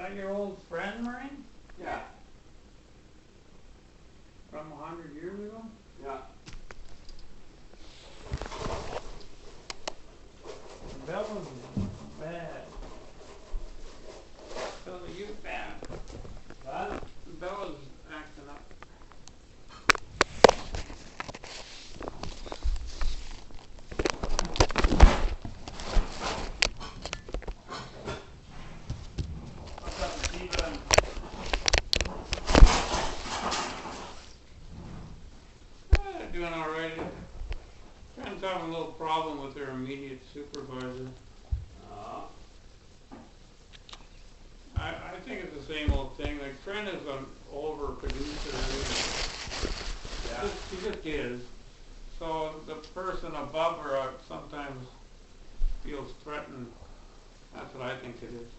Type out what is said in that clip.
that your old friend, Maureen? Yeah, From 100 years ago? yeah. Bella's bad. Bella, you bad. Huh? Bella's acting up. What's up, Stephen? Doing alright. Friend's having a little problem with her immediate supervisor. Uh, I think it's the same old thing. Like, Trent is an overproducer. yeah. She just is. So the person above her sometimes feels threatened. That's what I think it is.